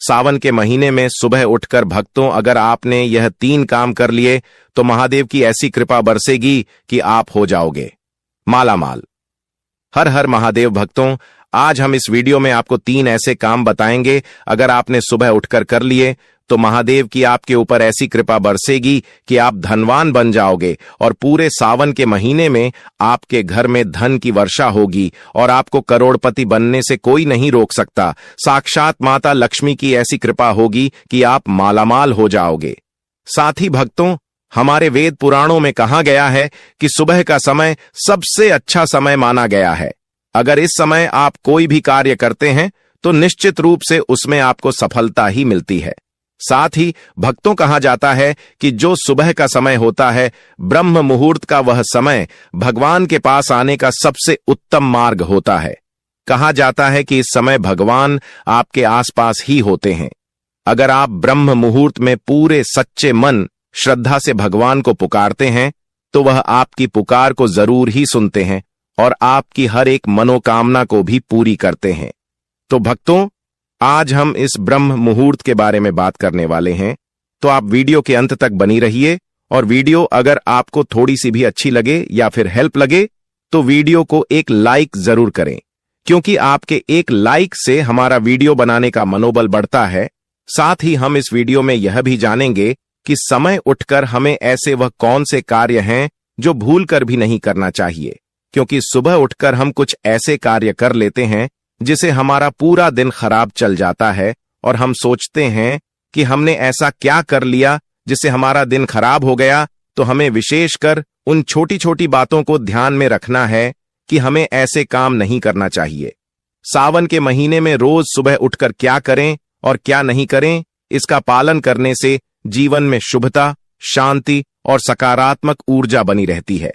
सावन के महीने में सुबह उठकर भक्तों, अगर आपने यह 3 काम कर लिए तो महादेव की ऐसी कृपा बरसेगी कि आप हो जाओगे मालामाल। हर हर महादेव भक्तों, आज हम इस वीडियो में आपको 3 ऐसे काम बताएंगे, अगर आपने सुबह उठकर कर लिए तो महादेव की आपके ऊपर ऐसी कृपा बरसेगी कि आप धनवान बन जाओगे और पूरे सावन के महीने में आपके घर में धन की वर्षा होगी और आपको करोड़पति बनने से कोई नहीं रोक सकता। साक्षात माता लक्ष्मी की ऐसी कृपा होगी कि आप मालामाल हो जाओगे। साथ ही भक्तों, हमारे वेद पुराणों में कहा गया है कि सुबह का समय सबसे अच्छा समय माना गया है। अगर इस समय आप कोई भी कार्य करते हैं तो निश्चित रूप से उसमें आपको सफलता ही मिलती है। साथ ही भक्तों, कहा जाता है कि जो सुबह का समय होता है, ब्रह्म मुहूर्त का वह समय भगवान के पास आने का सबसे उत्तम मार्ग होता है। कहा जाता है कि इस समय भगवान आपके आसपास ही होते हैं। अगर आप ब्रह्म मुहूर्त में पूरे सच्चे मन श्रद्धा से भगवान को पुकारते हैं तो वह आपकी पुकार को जरूर ही सुनते हैं और आपकी हर एक मनोकामना को भी पूरी करते हैं। तो भक्तों, आज हम इस ब्रह्म मुहूर्त के बारे में बात करने वाले हैं, तो आप वीडियो के अंत तक बनी रहिए। और वीडियो अगर आपको थोड़ी सी भी अच्छी लगे या फिर हेल्प लगे तो वीडियो को एक लाइक जरूर करें, क्योंकि आपके एक लाइक से हमारा वीडियो बनाने का मनोबल बढ़ता है। साथ ही हम इस वीडियो में यह भी जानेंगे कि समय उठकर हमें ऐसे वह कौन से कार्य हैं जो भूल कर भी नहीं करना चाहिए, क्योंकि सुबह उठकर हम कुछ ऐसे कार्य कर लेते हैं जिसे हमारा पूरा दिन खराब चल जाता है और हम सोचते हैं कि हमने ऐसा क्या कर लिया जिससे हमारा दिन खराब हो गया। तो हमें विशेषकर उन छोटी छोटी बातों को ध्यान में रखना है कि हमें ऐसे काम नहीं करना चाहिए। सावन के महीने में रोज सुबह उठकर क्या करें और क्या नहीं करें, इसका पालन करने से जीवन में शुभता, शांति और सकारात्मक ऊर्जा बनी रहती है।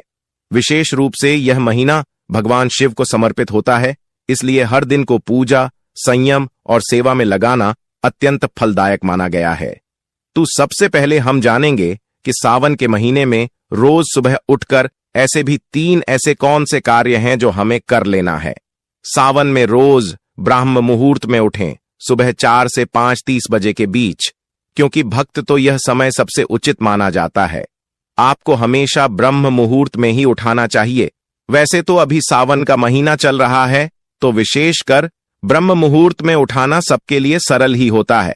विशेष रूप से यह महीना भगवान शिव को समर्पित होता है, इसलिए हर दिन को पूजा, संयम और सेवा में लगाना अत्यंत फलदायक माना गया है। तो सबसे पहले हम जानेंगे कि सावन के महीने में रोज सुबह उठकर ऐसे भी 3 ऐसे कौन से कार्य हैं जो हमें कर लेना है। सावन में रोज ब्राह्म मुहूर्त में उठें, सुबह 4 से 5:30 बजे के बीच, क्योंकि भक्त तो यह समय सबसे उचित माना जाता है। आपको हमेशा ब्रह्म मुहूर्त में ही उठाना चाहिए। वैसे तो अभी सावन का महीना चल रहा है, तो विशेषकर ब्रह्म मुहूर्त में उठाना सबके लिए सरल ही होता है,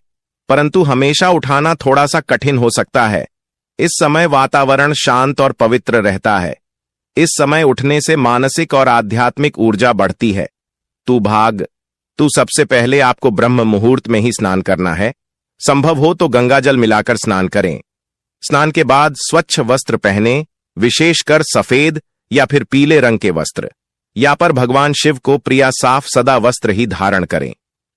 परंतु हमेशा उठाना थोड़ा सा कठिन हो सकता है। इस समय वातावरण शांत और पवित्र रहता है। इस समय उठने से मानसिक और आध्यात्मिक ऊर्जा बढ़ती है। तू सबसे पहले आपको ब्रह्म मुहूर्त में ही स्नान करना है। संभव हो तो गंगाजल मिलाकर स्नान करें। स्नान के बाद स्वच्छ वस्त्र पहने, विशेषकर सफेद या फिर पीले रंग के वस्त्र, या पर भगवान शिव को प्रिया साफ सदा वस्त्र ही धारण करें।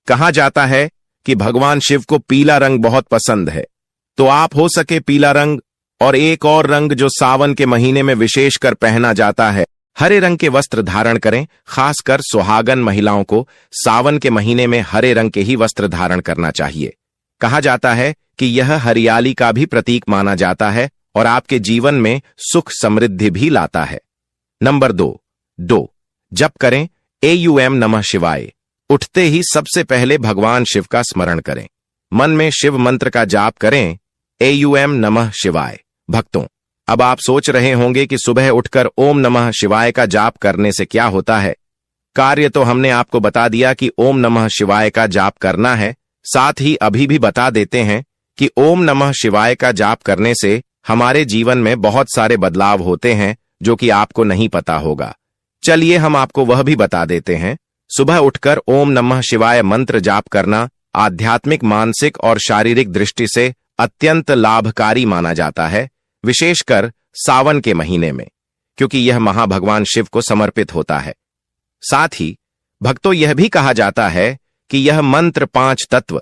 कहा जाता है कि भगवान शिव को पीला रंग बहुत पसंद है, तो आप हो सके पीला रंग और एक और रंग जो सावन के महीने में विशेषकर पहना जाता है, हरे रंग के वस्त्र धारण करें। खासकर सुहागन महिलाओं को सावन के महीने में हरे रंग के ही वस्त्र धारण करना चाहिए। कहा जाता है कि यह हरियाली का भी प्रतीक माना जाता है और आपके जीवन में सुख समृद्धि भी लाता है। नंबर 2, जप करें AUM नमः शिवाय। उठते ही सबसे पहले भगवान शिव का स्मरण करें। मन में शिव मंत्र का जाप करें, AUM नमः शिवाय। भक्तों, अब आप सोच रहे होंगे कि सुबह उठकर ओम नमः शिवाय का जाप करने से क्या होता है। कार्य तो हमने आपको बता दिया कि ओम नमः शिवाय का जाप करना है। साथ ही अभी भी बता देते हैं कि ओम नमः शिवाय का जाप करने से हमारे जीवन में बहुत सारे बदलाव होते हैं जो कि आपको नहीं पता होगा। चलिए हम आपको वह भी बता देते हैं। सुबह उठकर ओम नमः शिवाय मंत्र जाप करना आध्यात्मिक, मानसिक और शारीरिक दृष्टि से अत्यंत लाभकारी माना जाता है, विशेषकर सावन के महीने में, क्योंकि यह महाभगवान शिव को समर्पित होता है। साथ ही भक्तों, यह भी कहा जाता है कि यह मंत्र 5 तत्व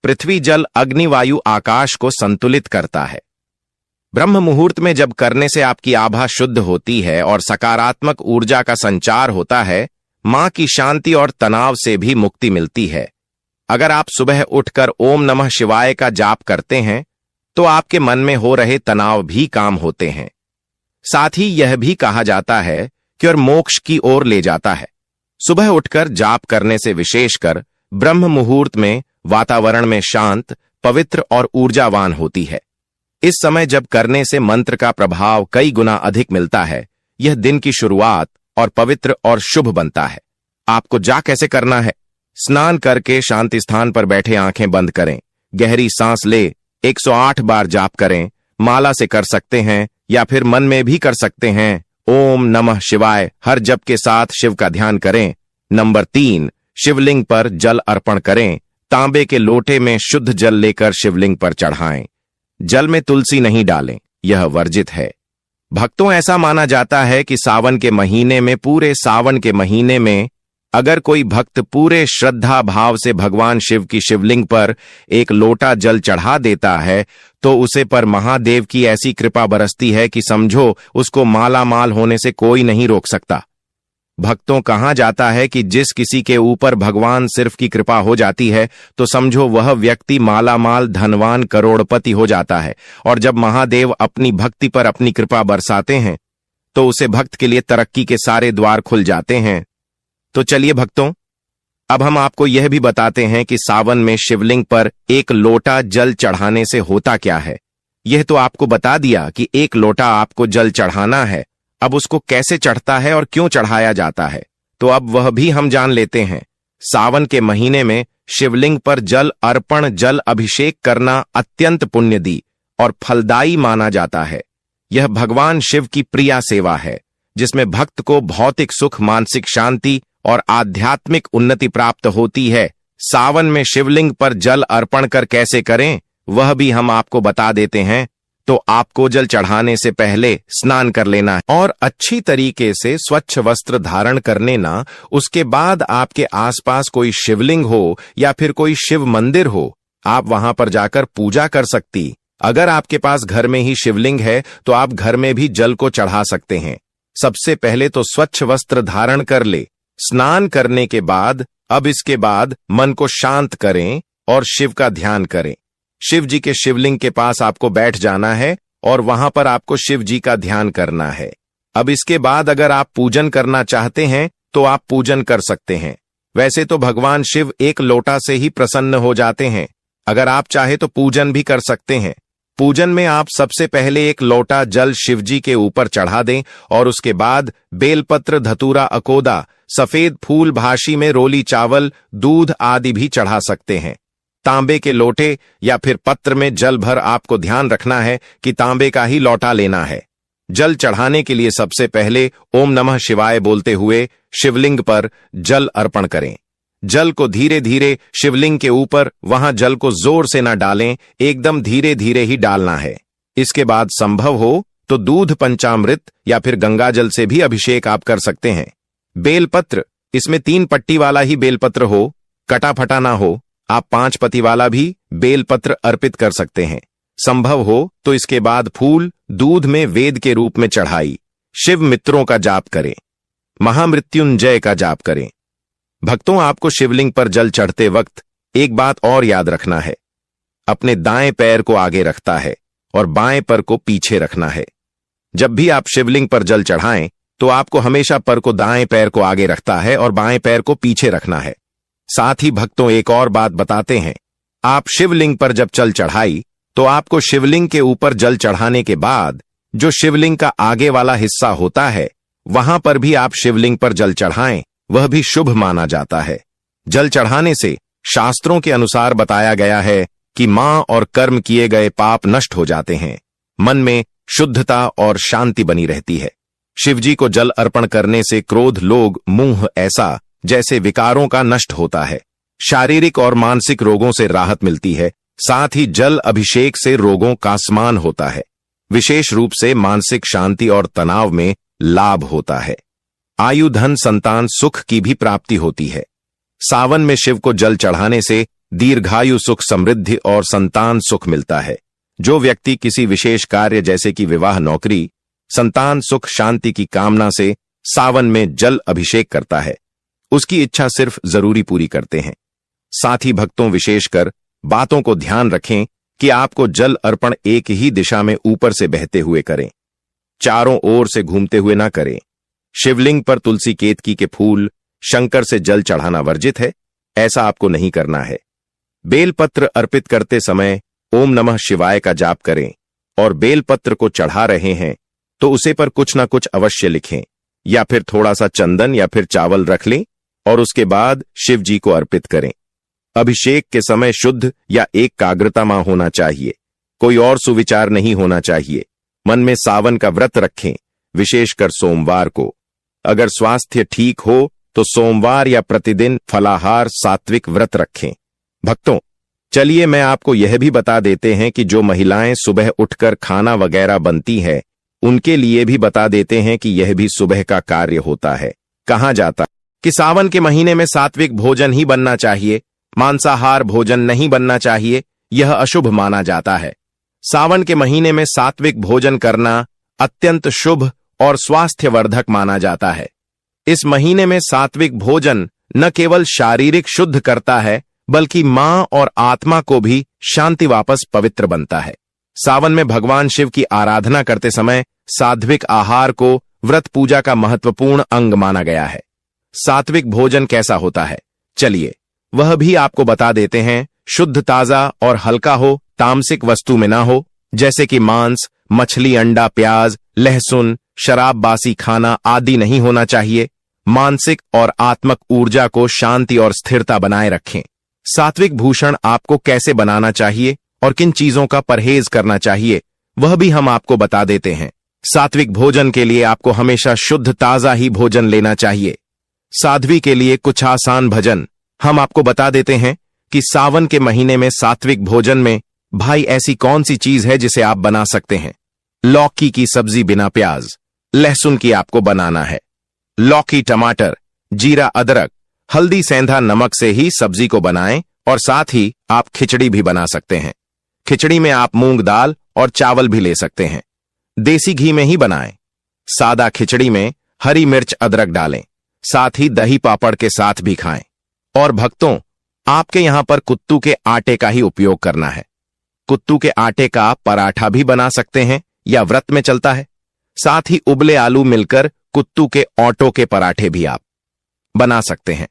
पृथ्वी, जल, अग्नि, वायु, आकाश को संतुलित करता है। ब्रह्म मुहूर्त में जब करने से आपकी आभा शुद्ध होती है और सकारात्मक ऊर्जा का संचार होता है, मां की शांति और तनाव से भी मुक्ति मिलती है। अगर आप सुबह उठकर ओम नमः शिवाय का जाप करते हैं तो आपके मन में हो रहे तनाव भी काम होते हैं। साथ ही यह भी कहा जाता है कि और मोक्ष की ओर ले जाता है। सुबह उठकर जाप करने से, विशेषकर ब्रह्म मुहूर्त में वातावरण में शांत, पवित्र और ऊर्जावान होती है। इस समय जब करने से मंत्र का प्रभाव कई गुना अधिक मिलता है, यह दिन की शुरुआत और पवित्र और शुभ बनता है। आपको जा कैसे करना है? स्नान करके शांति स्थान पर बैठे आंखें बंद करें, गहरी सांस ले, 108 बार जाप करें। माला से कर सकते हैं या फिर मन में भी कर सकते हैं। ओम नमः शिवाय हर जप के साथ शिव का ध्यान करें। नंबर 3, शिवलिंग पर जल अर्पण करें। तांबे के लोटे में शुद्ध जल लेकर शिवलिंग पर चढ़ाएं। जल में तुलसी नहीं डालें, यह वर्जित है। भक्तों, ऐसा माना जाता है कि सावन के महीने में, पूरे सावन के महीने में अगर कोई भक्त पूरे श्रद्धा भाव से भगवान शिव की शिवलिंग पर एक लोटा जल चढ़ा देता है तो उसे पर महादेव की ऐसी कृपा बरसती है कि समझो उसको माला माल होने से कोई नहीं रोक सकता। भक्तों, कहा जाता है कि जिस किसी के ऊपर भगवान सिर्फ की कृपा हो जाती है तो समझो वह व्यक्ति माला माल, धनवान, करोड़पति हो जाता है। और जब महादेव अपनी भक्ति पर अपनी कृपा बरसाते हैं तो उसे भक्त के लिए तरक्की के सारे द्वार खुल जाते हैं। तो चलिए भक्तों, अब हम आपको यह भी बताते हैं कि सावन में शिवलिंग पर एक लोटा जल चढ़ाने से होता क्या है। यह तो आपको बता दिया कि एक लोटा आपको जल चढ़ाना है। अब उसको कैसे चढ़ता है और क्यों चढ़ाया जाता है, तो अब वह भी हम जान लेते हैं। सावन के महीने में शिवलिंग पर जल अर्पण, जल अभिषेक करना अत्यंत पुण्यदी और फलदायी माना जाता है। यह भगवान शिव की प्रिय सेवा है जिसमें भक्त को भौतिक सुख, मानसिक शांति और आध्यात्मिक उन्नति प्राप्त होती है। सावन में शिवलिंग पर जल अर्पण कर कैसे करें वह भी हम आपको बता देते हैं। तो आपको जल चढ़ाने से पहले स्नान कर लेना है और अच्छी तरीके से स्वच्छ वस्त्र धारण कर लेना। उसके बाद आपके आसपास कोई शिवलिंग हो या फिर कोई शिव मंदिर हो, आप वहां पर जाकर पूजा कर सकती। अगर आपके पास घर में ही शिवलिंग है तो आप घर में भी जल को चढ़ा सकते हैं। सबसे पहले तो स्वच्छ वस्त्र धारण कर ले। स्नान करने के बाद अब इसके बाद मन को शांत करें और शिव का ध्यान करें। शिव जी के शिवलिंग के पास आपको बैठ जाना है और वहां पर आपको शिव जी का ध्यान करना है। अब इसके बाद अगर आप पूजन करना चाहते हैं तो आप पूजन कर सकते हैं। वैसे तो भगवान शिव एक लोटा से ही प्रसन्न हो जाते हैं। अगर आप चाहे तो पूजन भी कर सकते हैं। पूजन में आप सबसे पहले एक लोटा जल शिव जी के ऊपर चढ़ा दें और उसके बाद बेलपत्र, धतूरा, अकोदा, सफेद फूल, भाशी में रोली चावल, दूध आदि भी चढ़ा सकते हैं। तांबे के लोटे या फिर पत्र में जल भर आपको ध्यान रखना है कि तांबे का ही लोटा लेना है। जल चढ़ाने के लिए सबसे पहले ओम नमः शिवाय बोलते हुए शिवलिंग पर जल अर्पण करें। जल को धीरे धीरे शिवलिंग के ऊपर, वहां जल को जोर से न डालें, एकदम धीरे धीरे ही डालना है। इसके बाद संभव हो तो दूध, पंचामृत या फिर गंगा जल से भी अभिषेक आप कर सकते हैं। बेलपत्र, इसमें 3 पट्टी वाला ही बेलपत्र हो, कटा फटा ना हो। आप 5 पत्ती वाला भी बेलपत्र अर्पित कर सकते हैं। संभव हो तो इसके बाद फूल दूध में वेद के रूप में चढ़ाई। शिव मित्रों का जाप करें, महामृत्युंजय का जाप करें। भक्तों, आपको शिवलिंग पर जल चढ़ते वक्त एक बात और याद रखना है। अपने दाएं पैर को आगे रखता है और बाएं पर को पीछे रखना है। जब भी आप शिवलिंग पर जल चढ़ाएं तो आपको हमेशा पर को दाएं पैर को आगे रखता है और बाएं पैर को पीछे रखना है। साथ ही भक्तों, एक और बात बताते हैं। आप शिवलिंग पर जब जल चढ़ाई तो आपको शिवलिंग के ऊपर जल चढ़ाने के बाद जो शिवलिंग का आगे वाला हिस्सा होता है वहां पर भी आप शिवलिंग पर जल चढ़ाएं, वह भी शुभ माना जाता है। जल चढ़ाने से शास्त्रों के अनुसार बताया गया है कि मां और कर्म किए गए पाप नष्ट हो जाते हैं, मन में शुद्धता और शांति बनी रहती है। शिवजी को जल अर्पण करने से क्रोध, लोभ, मोह ऐसा जैसे विकारों का नष्ट होता है। शारीरिक और मानसिक रोगों से राहत मिलती है। साथ ही जल अभिषेक से रोगों का शमन होता है। विशेष रूप से मानसिक शांति और तनाव में लाभ होता है। आयु, धन, संतान सुख की भी प्राप्ति होती है। सावन में शिव को जल चढ़ाने से दीर्घायु, सुख, समृद्धि और संतान सुख मिलता है। जो व्यक्ति किसी विशेष कार्य जैसे कि विवाह, नौकरी, संतान सुख, शांति की कामना से सावन में जल अभिषेक करता है, उसकी इच्छा सिर्फ जरूरी पूरी करते हैं। साथ ही भक्तों, विशेषकर बातों को ध्यान रखें कि आपको जल अर्पण एक ही दिशा में ऊपर से बहते हुए करें, चारों ओर से घूमते हुए ना करें। शिवलिंग पर तुलसी, केतकी के फूल, शंकर से जल चढ़ाना वर्जित है। ऐसा आपको नहीं करना है। बेलपत्र अर्पित करते समय ओम नमः शिवाय का जाप करें और बेलपत्र को चढ़ा रहे हैं तो उसे पर कुछ ना कुछ अवश्य लिखें, या फिर थोड़ा सा चंदन या फिर चावल रख लें और उसके बाद शिव जी को अर्पित करें। अभिषेक के समय शुद्ध या एकाग्रता में होना चाहिए, कोई और सुविचार नहीं होना चाहिए। मन में सावन का व्रत रखें, विशेषकर सोमवार को। अगर स्वास्थ्य ठीक हो तो सोमवार या प्रतिदिन फलाहार सात्विक व्रत रखें। भक्तों, चलिए मैं आपको यह भी बता देते हैं कि जो महिलाएं सुबह उठकर खाना वगैरह बनती है उनके लिए भी बता देते हैं कि यह भी सुबह का कार्य होता है। कहा जाता कि सावन के महीने में सात्विक भोजन ही बनना चाहिए, मांसाहार भोजन नहीं बनना चाहिए, यह अशुभ माना जाता है। सावन के महीने में सात्विक भोजन करना अत्यंत शुभ और स्वास्थ्यवर्धक माना जाता है। इस महीने में सात्विक भोजन न केवल शारीरिक शुद्ध करता है बल्कि मां और आत्मा को भी शांति वापस पवित्र बनता है। सावन में भगवान शिव की आराधना करते समय सात्विक आहार को व्रत पूजा का महत्वपूर्ण अंग माना गया है। सात्विक भोजन कैसा होता है, चलिए वह भी आपको बता देते हैं। शुद्ध, ताजा और हल्का हो, तामसिक वस्तु में ना हो, जैसे कि मांस, मछली, अंडा, प्याज, लहसुन, शराब, बासी खाना आदि नहीं होना चाहिए। मानसिक और आत्मक ऊर्जा को शांति और स्थिरता बनाए रखें। सात्विक भूषण आपको कैसे बनाना चाहिए और किन चीजों का परहेज करना चाहिए वह भी हम आपको बता देते हैं। सात्विक भोजन के लिए आपको हमेशा शुद्ध, ताजा ही भोजन लेना चाहिए। साध्वी के लिए कुछ आसान भजन हम आपको बता देते हैं कि सावन के महीने में सात्विक भोजन में भाई ऐसी कौन सी चीज है जिसे आप बना सकते हैं। लौकी की सब्जी बिना प्याज लहसुन की आपको बनाना है। लौकी, टमाटर, जीरा, अदरक, हल्दी, सेंधा नमक से ही सब्जी को बनाएं और साथ ही आप खिचड़ी भी बना सकते हैं। खिचड़ी में आप मूंग दाल और चावल भी ले सकते हैं। देसी घी में ही बनाएं। सादा खिचड़ी में हरी मिर्च, अदरक डालें, साथ ही दही पापड़ के साथ भी खाएं। और भक्तों, आपके यहां पर कुत्तू के आटे का ही उपयोग करना है। कुत्तू के आटे का पराठा भी बना सकते हैं या व्रत में चलता है। साथ ही उबले आलू मिलकर कुत्तू के ऑटो के पराठे भी आप बना सकते हैं।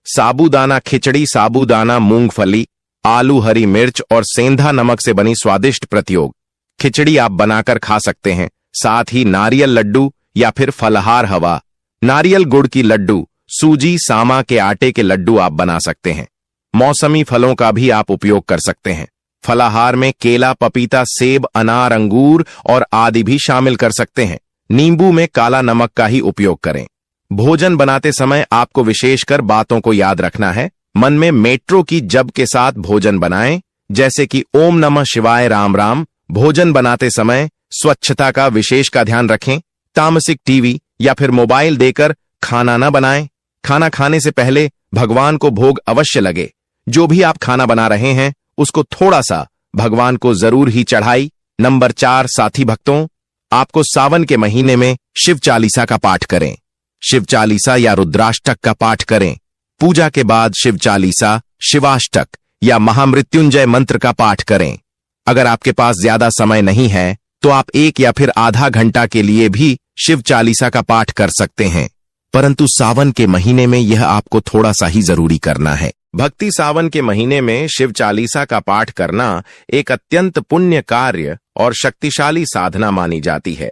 साबूदाना खिचड़ी, साबूदाना, मूंगफली, आलू, हरी मिर्च और सेंधा नमक से बनी स्वादिष्ट प्रयोग खिचड़ी आप बनाकर खा सकते हैं। साथ ही नारियल लड्डू या फिर फलहार हवा, नारियल गुड़ की लड्डू, सूजी, सामा के आटे के लड्डू आप बना सकते हैं। मौसमी फलों का भी आप उपयोग कर सकते हैं। फलाहार में केला, पपीता, सेब, अनार, अंगूर और आदि भी शामिल कर सकते हैं। नींबू में काला नमक का ही उपयोग करें। भोजन बनाते समय आपको विशेषकर बातों को याद रखना है। मन में मेट्रो की जप के साथ भोजन बनाएं, जैसे कि ओम नमः शिवाय, राम राम। भोजन बनाते समय स्वच्छता का विशेष का ध्यान रखें। तामसिक टीवी या फिर मोबाइल देकर खाना न बनाएं। खाना खाने से पहले भगवान को भोग अवश्य लगे। जो भी आप खाना बना रहे हैं उसको थोड़ा सा भगवान को जरूर ही चढ़ाई। नंबर 4, साथी भक्तों, आपको सावन के महीने में शिव चालीसा का पाठ करें। शिव चालीसा या रुद्राष्टक का पाठ करें। पूजा के बाद शिव चालीसा, शिवाष्टक या महामृत्युंजय मंत्र का पाठ करें। अगर आपके पास ज्यादा समय नहीं है तो आप 1 या फिर आधा घंटा के लिए भी शिव चालीसा का पाठ कर सकते हैं, परंतु सावन के महीने में यह आपको थोड़ा सा ही जरूरी करना है। भक्ति सावन के महीने में शिव चालीसा का पाठ करना एक अत्यंत पुण्य कार्य और शक्तिशाली साधना मानी जाती है।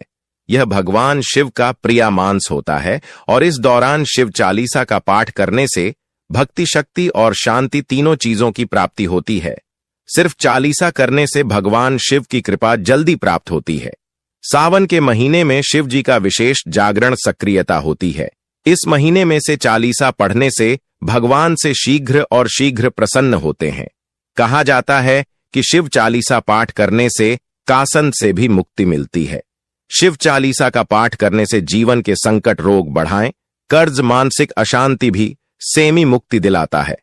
यह भगवान शिव का प्रिय मांस होता है और इस दौरान शिव चालीसा का पाठ करने से भक्ति, शक्ति और शांति तीनों चीजों की प्राप्ति होती है। सिर्फ चालीसा करने से भगवान शिव की कृपा जल्दी प्राप्त होती है। सावन के महीने में शिव जी का विशेष जागरण सक्रियता होती है। इस महीने में से चालीसा पढ़ने से भगवान से शीघ्र और शीघ्र प्रसन्न होते हैं। कहा जाता है कि शिव चालीसा पाठ करने से कासन से भी मुक्ति मिलती है। शिव चालीसा का पाठ करने से जीवन के संकट, रोग बढ़ाएं, कर्ज, मानसिक अशांति भी सेमी मुक्ति दिलाता है।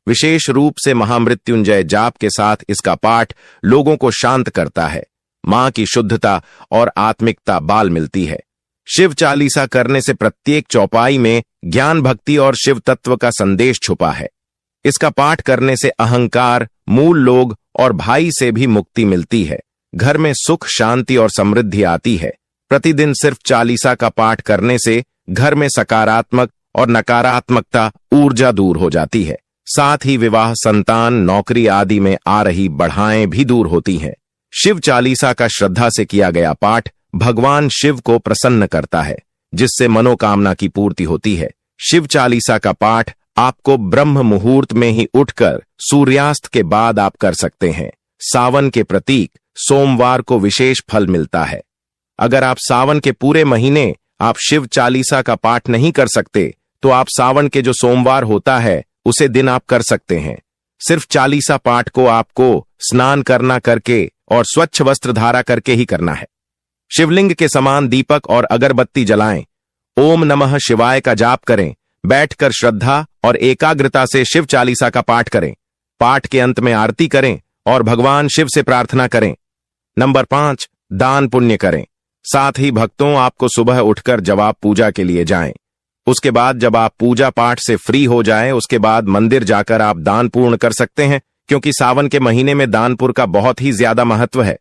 विशेष रूप से महामृत्युंजय जाप के साथ इसका पाठ लोगों को शांत करता है। मां की शुद्धता और आत्मिकता बाल मिलती है। शिव चालीसा करने से प्रत्येक चौपाई में ज्ञान, भक्ति और शिव तत्व का संदेश छुपा है। इसका पाठ करने से अहंकार, मूल लोग और भाई से भी मुक्ति मिलती है। घर में सुख, शांति और समृद्धि आती है। प्रतिदिन सिर्फ चालीसा का पाठ करने से घर में सकारात्मक और नकारात्मकता ऊर्जा दूर हो जाती है। साथ ही विवाह, संतान, नौकरी आदि में आ रही बाधाएं भी दूर होती हैं। शिव चालीसा का श्रद्धा से किया गया पाठ भगवान शिव को प्रसन्न करता है, जिससे मनोकामना की पूर्ति होती है। शिव चालीसा का पाठ आपको ब्रह्म मुहूर्त में ही उठकर सूर्यास्त के बाद आप कर सकते हैं। सावन के प्रतीक सोमवार को विशेष फल मिलता है। अगर आप सावन के पूरे महीने आप शिव चालीसा का पाठ नहीं कर सकते, तो आप सावन के जो सोमवार होता है उसे दिन आप कर सकते हैं। सिर्फ चालीसा पाठ को आपको स्नान करना करके और स्वच्छ वस्त्र धारा करके ही करना है। शिवलिंग के समान दीपक और अगरबत्ती जलाएं, ओम नमः शिवाय का जाप करें, बैठकर श्रद्धा और एकाग्रता से शिव चालीसा का पाठ करें। पाठ के अंत में आरती करें और भगवान शिव से प्रार्थना करें। नंबर 5, दान पुण्य करें। साथ ही भक्तों, आपको सुबह उठकर जब आप पूजा के लिए जाएं, उसके बाद जब आप पूजा पाठ से फ्री हो जाएं, उसके बाद मंदिर जाकर आप दान पूर्ण कर सकते हैं, क्योंकि सावन के महीने में दानपुर का बहुत ही ज्यादा महत्व है।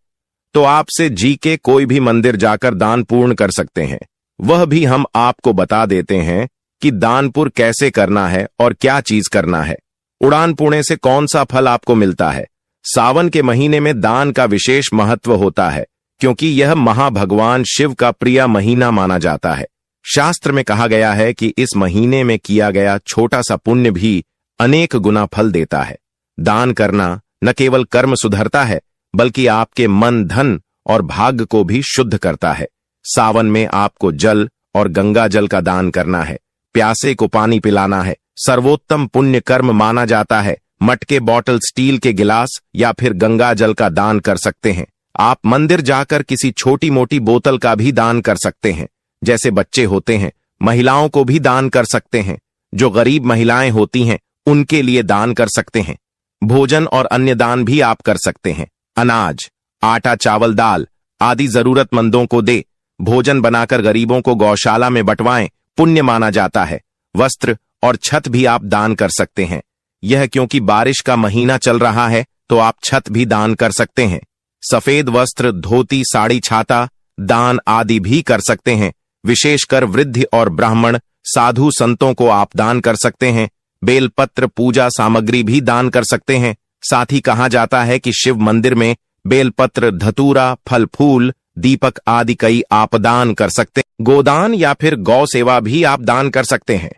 तो आपसे जी के कोई भी मंदिर जाकर दान पूर्ण कर सकते हैं। वह भी हम आपको बता देते हैं कि दानपुर कैसे करना है और क्या चीज करना है। उड़ान पुणे से कौन सा फल आपको मिलता है। सावन के महीने में दान का विशेष महत्व होता है, क्योंकि यह महाभगवान शिव का प्रिय महीना माना जाता है। शास्त्र में कहा गया है कि इस महीने में किया गया छोटा सा पुण्य भी अनेक गुना फल देता है। दान करना न केवल कर्म सुधरता है, बल्कि आपके मन, धन और भाग्य को भी शुद्ध करता है। सावन में आपको जल और गंगा जल का दान करना है। प्यासे को पानी पिलाना है। सर्वोत्तम पुण्य कर्म माना जाता है। मटके, बॉटल, स्टील के गिलास या फिर गंगा जल का दान कर सकते हैं। आप मंदिर जाकर किसी छोटी मोटी बोतल का भी दान कर सकते हैं। जैसे बच्चे होते हैं, महिलाओं को भी दान कर सकते हैं। जो गरीब महिलाएं होती हैं उनके लिए दान कर सकते हैं। भोजन और अन्य दान भी आप कर सकते हैं। अनाज, आटा, चावल, दाल आदि जरूरतमंदों को दे। भोजन बनाकर गरीबों को गौशाला में बंटवाएं, पुण्य माना जाता है। वस्त्र और छत भी आप दान कर सकते हैं। यह क्योंकि बारिश का महीना चल रहा है, तो आप छत भी दान कर सकते हैं। सफेद वस्त्र, धोती, साड़ी, छाता दान आदि भी कर सकते हैं। विशेषकर वृद्ध और ब्राह्मण, साधु संतों को आप दान कर सकते हैं। बेलपत्र, पूजा सामग्री भी दान कर सकते हैं। साथ ही कहा जाता है कि शिव मंदिर में बेलपत्र, धतूरा, फल फूल, दीपक आदि कई आप दान कर सकते हैं। गोदान या फिर गौ सेवा भी आप दान कर सकते हैं।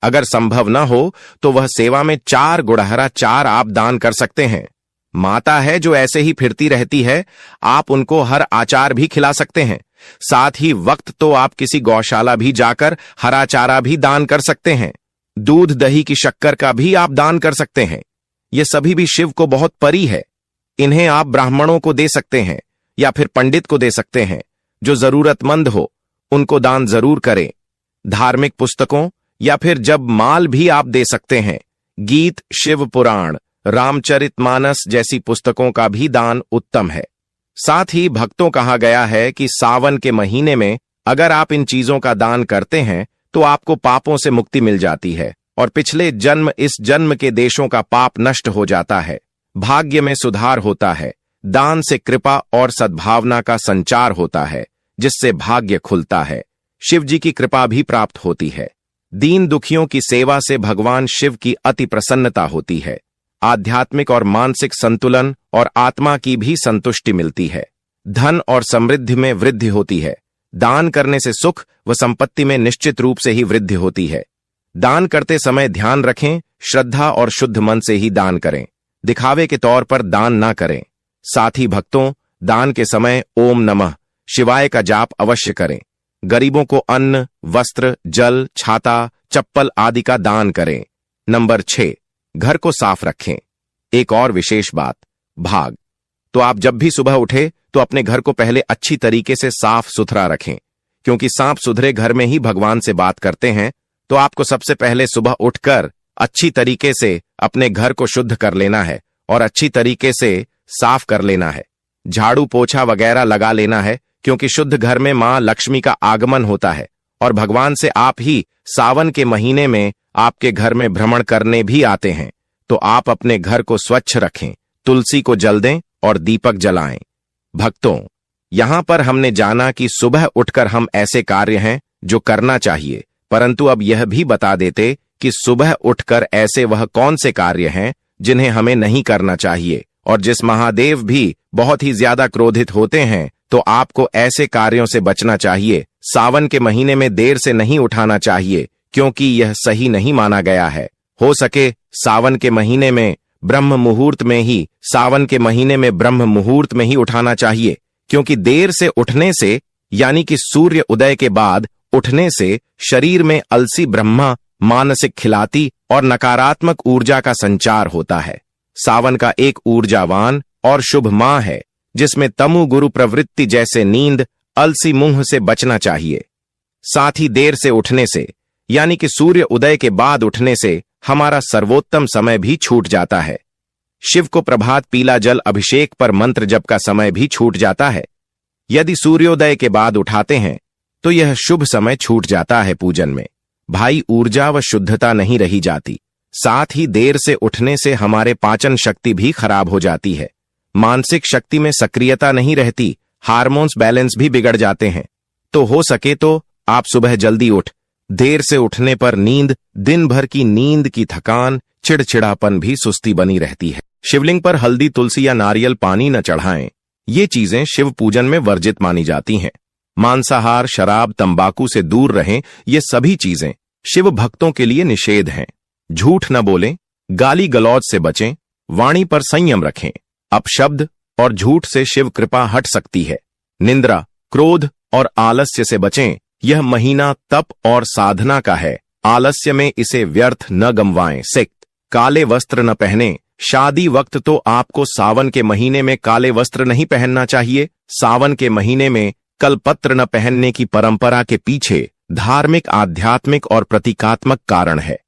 अगर संभव न हो तो वह सेवा में 4 गुड़हरा चार आप दान कर सकते हैं। माता है जो ऐसे ही फिरती रहती है, आप उनको हर आचार भी खिला सकते हैं। साथ ही वक्त तो आप किसी गौशाला भी जाकर हरा चारा भी दान कर सकते हैं। दूध, दही की शक्कर का भी आप दान कर सकते हैं। ये सभी भी शिव को बहुत परी है। इन्हें आप ब्राह्मणों को दे सकते हैं या फिर पंडित को दे सकते हैं। जो जरूरतमंद हो उनको दान जरूर करें। धार्मिक पुस्तकों या फिर जब माल भी आप दे सकते हैं। गीत, शिव पुराण, रामचरितमानस जैसी पुस्तकों का भी दान उत्तम है। साथ ही भक्तों, कहा गया है कि सावन के महीने में अगर आप इन चीजों का दान करते हैं तो आपको पापों से मुक्ति मिल जाती है और पिछले जन्म, इस जन्म के देशों का पाप नष्ट हो जाता है। भाग्य में सुधार होता है। दान से कृपा और सद्भावना का संचार होता है, जिससे भाग्य खुलता है। शिव जी की कृपा भी प्राप्त होती है। दीन दुखियों की सेवा से भगवान शिव की अति प्रसन्नता होती है। आध्यात्मिक और मानसिक संतुलन और आत्मा की भी संतुष्टि मिलती है। धन और समृद्धि में वृद्धि होती है। दान करने से सुख व संपत्ति में निश्चित रूप से ही वृद्धि होती है। दान करते समय ध्यान रखें, श्रद्धा और शुद्ध मन से ही दान करें। दिखावे के तौर पर दान ना करें। साथ ही भक्तों, दान के समय ओम नमः शिवाय का जाप अवश्य करें। गरीबों को अन्न, वस्त्र, जल, छाता, चप्पल आदि का दान करें। नंबर 6, घर को साफ रखें। एक और विशेष बात, भाग। तो आप जब भी सुबह उठे तो अपने घर को पहले अच्छी तरीके से साफ सुथरा रखें, क्योंकि साफ सुथरे घर में ही भगवान से बात करते हैं। तो आपको सबसे पहले सुबह उठकर अच्छी तरीके से अपने घर को शुद्ध कर लेना है और अच्छी तरीके से साफ कर लेना है। झाड़ू पोछा वगैरह लगा लेना है, क्योंकि शुद्ध घर में मां लक्ष्मी का आगमन होता है और भगवान से आप ही सावन के महीने में आपके घर में भ्रमण करने भी आते हैं। तो आप अपने घर को स्वच्छ रखें, तुलसी को जल दें और दीपक जलाएं। भक्तों, यहां पर हमने जाना कि सुबह उठकर हम ऐसे कार्य हैं जो करना चाहिए, परंतु अब यह भी बता देते कि सुबह उठकर ऐसे वह कौन से कार्य हैं जिन्हें हमें नहीं करना चाहिए, और जिस महादेव भी बहुत ही ज्यादा क्रोधित होते हैं तो आपको ऐसे कार्यों से बचना चाहिए। सावन के महीने में देर से नहीं उठाना चाहिए क्योंकि यह सही नहीं माना गया है। हो सके सावन के महीने में ब्रह्म मुहूर्त में ही उठाना चाहिए, क्योंकि देर से उठने से यानी कि सूर्य उदय के बाद उठने से शरीर में अलसी ब्रह्मा मानसिक खिलाती और नकारात्मक ऊर्जा का संचार होता है। सावन का एक ऊर्जावान और शुभ माह है जिसमें तमु गुरु प्रवृत्ति जैसे नींद, अलसी मुंह से बचना चाहिए। साथ ही देर से उठने से यानी कि सूर्य उदय के बाद उठने से हमारा सर्वोत्तम समय भी छूट जाता है। शिव को प्रभात पीला जल अभिषेक पर मंत्र जप का समय भी छूट जाता है। यदि सूर्योदय के बाद उठाते हैं तो यह शुभ समय छूट जाता है पूजन में। भाई, ऊर्जा व शुद्धता नहीं रही जाती। साथ ही देर से उठने से हमारे पाचन शक्ति भी खराब हो जाती है। मानसिक शक्ति में सक्रियता नहीं रहती, हार्मोन्स बैलेंस भी बिगड़ जाते हैं। तो हो सके तो आप सुबह जल्दी उठ। देर से उठने पर नींद, दिन भर की नींद की थकान, चिड़चिड़ापन भी सुस्ती बनी रहती है। शिवलिंग पर हल्दी, तुलसी या नारियल पानी न चढ़ाएं। ये चीजें शिव पूजन में वर्जित मानी जाती हैं। मांसाहार, शराब, तंबाकू से दूर रहें। ये सभी चीजें शिव भक्तों के लिए निषेध हैं। झूठ न बोलें, गाली गलौज से बचें, वाणी पर संयम रखें। अपशब्द और झूठ से शिव कृपा हट सकती है। निंद्रा, क्रोध और आलस्य से बचें। यह महीना तप और साधना का है। आलस्य में इसे व्यर्थ न गंवाएं। सिक्त, काले वस्त्र न पहने। शादी वक्त तो आपको सावन के महीने में काले वस्त्र नहीं पहनना चाहिए। सावन के महीने में कलपत्र न पहनने की परंपरा के पीछे धार्मिक, आध्यात्मिक और प्रतीकात्मक कारण है।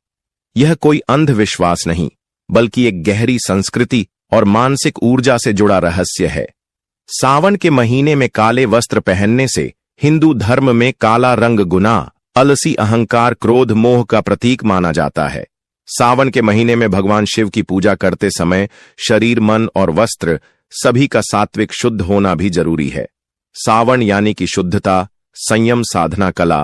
यह कोई अंधविश्वास नहीं, बल्कि एक गहरी संस्कृति और मानसिक ऊर्जा से जुड़ा रहस्य है। सावन के महीने में काले वस्त्र पहनने से हिंदू धर्म में काला रंग गुनाह, अलसी, अहंकार, क्रोध, मोह का प्रतीक माना जाता है। सावन के महीने में भगवान शिव की पूजा करते समय शरीर, मन और वस्त्र सभी का सात्विक शुद्ध होना भी जरूरी है। सावन यानी कि शुद्धता, संयम, साधना कला,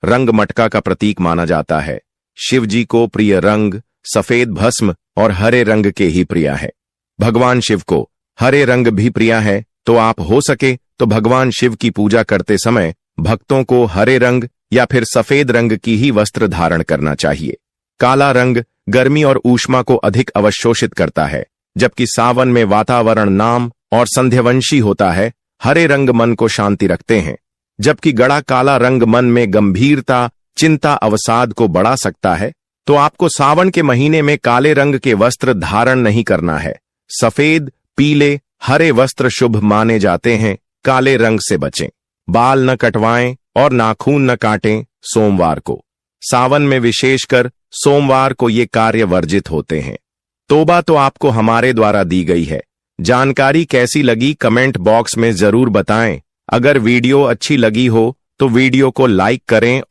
रंग मटका का प्रतीक माना जाता है। शिव जी को प्रिय रंग सफेद भस्म और हरे रंग के ही प्रिय है। भगवान शिव को हरे रंग भी प्रिय है, तो आप हो सके तो भगवान शिव की पूजा करते समय भक्तों को हरे रंग या फिर सफेद रंग की ही वस्त्र धारण करना चाहिए। काला रंग गर्मी और ऊष्मा को अधिक अवशोषित करता है, जबकि सावन में वातावरण नाम और संध्यावंशी होता है। हरे रंग मन को शांति रखते हैं, जबकि गड़ा काला रंग मन में गंभीरता, चिंता, अवसाद को बढ़ा सकता है। तो आपको सावन के महीने में काले रंग के वस्त्र धारण नहीं करना है। सफेद, पीले, हरे वस्त्र शुभ माने जाते हैं। काले रंग से बचें। बाल न कटवाएं और नाखून न काटें। सोमवार को, सावन में विशेषकर सोमवार को ये कार्य वर्जित होते हैं। तोबा तो आपको हमारे द्वारा दी गई है। जानकारी कैसी लगी कमेंट बॉक्स में जरूर बताएं। अगर वीडियो अच्छी लगी हो तो वीडियो को लाइक करें